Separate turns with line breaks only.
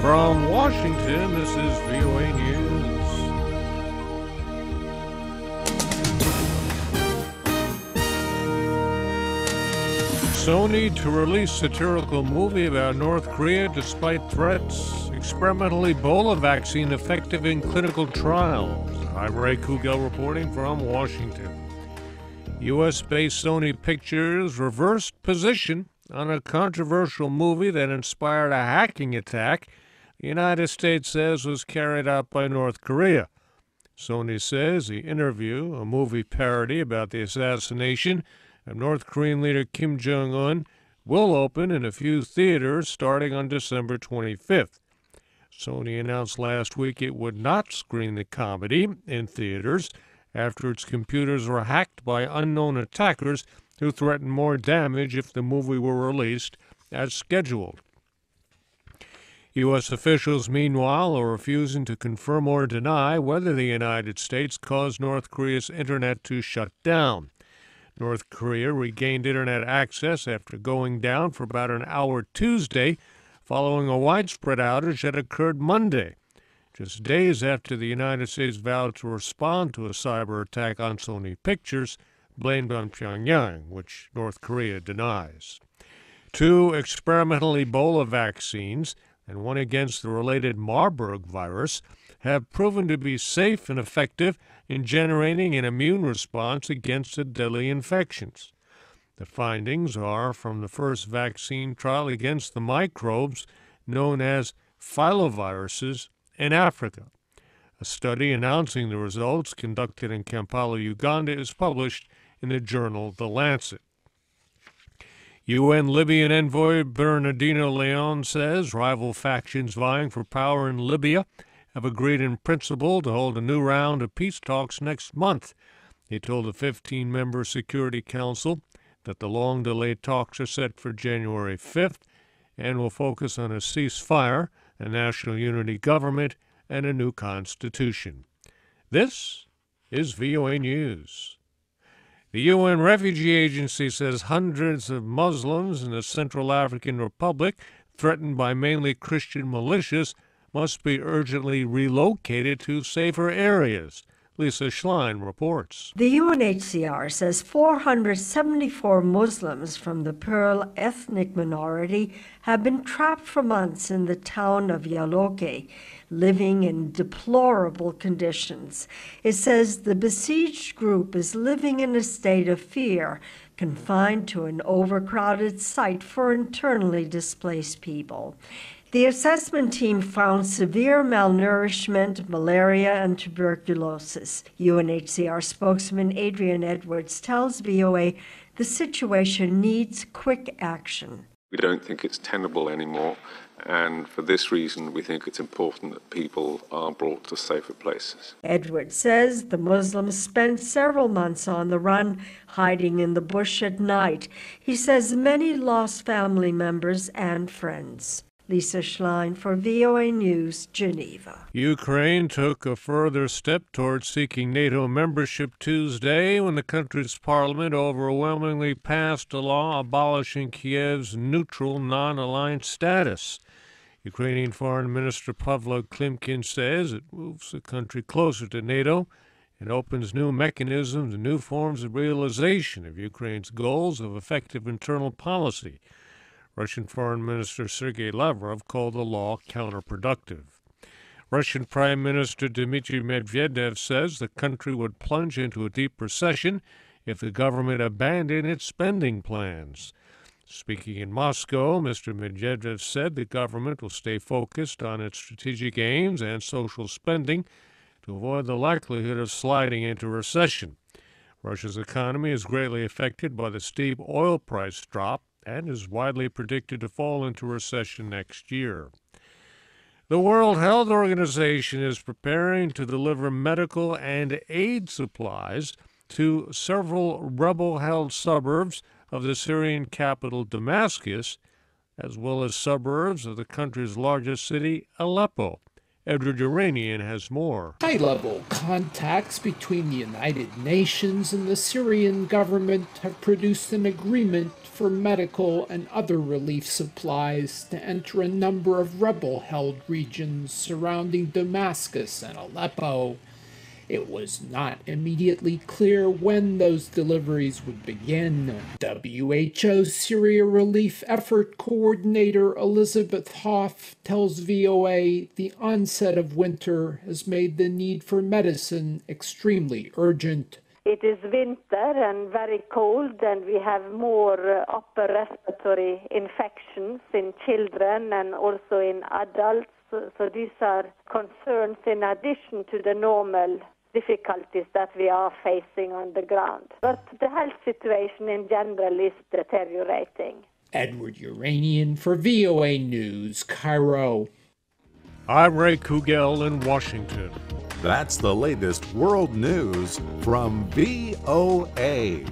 From Washington, this is VOA News. Sony to release satirical movie about North Korea despite threats. Experimental Ebola vaccine effective in clinical trials. I'm Ray Kouguell reporting from Washington. U.S.-based Sony Pictures reversed position on a controversial movie that inspired a hacking attack the United States says was carried out by North Korea. Sony says the interview, a movie parody about the assassination of North Korean leader Kim Jong Un, will open in a few theaters starting on December 25th. Sony announced last week it would not screen the comedy in theaters after its computers were hacked by unknown attackers who threatened more damage if the movie were released as scheduled. U.S. officials, meanwhile, are refusing to confirm or deny whether the United States caused North Korea's internet to shut down. North Korea regained internet access after going down for about an hour Tuesday, following a widespread outage that occurred Monday, just days after the United States vowed to respond to a cyber attack on Sony Pictures, blamed on Pyongyang, which North Korea denies. 2 experimental Ebola vaccines and one against the related Marburg virus have proven to be safe and effective in generating an immune response against the deadly infections. The findings are from the first vaccine trial against the microbes known as filoviruses in Africa. A study announcing the results conducted in Kampala, Uganda, is published in the journal The Lancet. UN Libyan envoy Bernardino Leon says rival factions vying for power in Libya have agreed in principle to hold a new round of peace talks next month. He told the 15-member Security Council that the long-delayed talks are set for January 5th and will focus on a ceasefire, a national unity government, and a new constitution. This is VOA News. The UN Refugee Agency says hundreds of Muslims in the Central African Republic, threatened by mainly Christian militias, must be urgently relocated to safer areas. Lisa Schlein reports.
The UNHCR says 474 Muslims from the Pearl ethnic minority have been trapped for months in the town of Yaloke, living in deplorable conditions. It says the besieged group is living in a state of fear, confined to an overcrowded site for internally displaced people. The assessment team found severe malnourishment, malaria, and tuberculosis. UNHCR spokesman Adrian Edwards tells VOA the situation needs quick action.
We don't think it's tenable anymore, and for this reason we think it's important that people are brought to safer places.
Edwards says the Muslims spent several months on the run, hiding in the bush at night. He says many lost family members and friends. Lisa Schlein for VOA News, Geneva.
Ukraine took a further step towards seeking NATO membership Tuesday when the country's parliament overwhelmingly passed a law abolishing Kiev's neutral non-aligned status. Ukrainian Foreign Minister Pavlo Klimkin says it moves the country closer to NATO and opens new mechanisms and new forms of realization of Ukraine's goals of effective internal policy. Russian Foreign Minister Sergei Lavrov called the law counterproductive. Russian Prime Minister Dmitry Medvedev says the country would plunge into a deep recession if the government abandoned its spending plans. Speaking in Moscow, Mr. Medvedev said the government will stay focused on its strategic aims and social spending to avoid the likelihood of sliding into recession. Russia's economy is greatly affected by the steep oil price drop and is widely predicted to fall into recession next year. The World Health Organization is preparing to deliver medical and aid supplies to several rebel-held suburbs of the Syrian capital Damascus, as well as suburbs of the country's largest city, Aleppo, Edward Uranian has more.
High-level contacts between the United Nations and the Syrian government have produced an agreement for medical and other relief supplies to enter a number of rebel-held regions surrounding Damascus and Aleppo. It was not immediately clear when those deliveries would begin. WHO's Syria Relief Effort Coordinator Elizabeth Hoff tells VOA the onset of winter has made the need for medicine extremely urgent.
It is winter and very cold, and we have more upper respiratory infections in children and also in adults. So these are concerns in addition to the normal difficulties that we are facing on the ground. But the health situation in general is deteriorating.
Edward Uranian for VOA News, Cairo.
I'm Ray Kouguell in Washington.
That's the latest world news from VOA.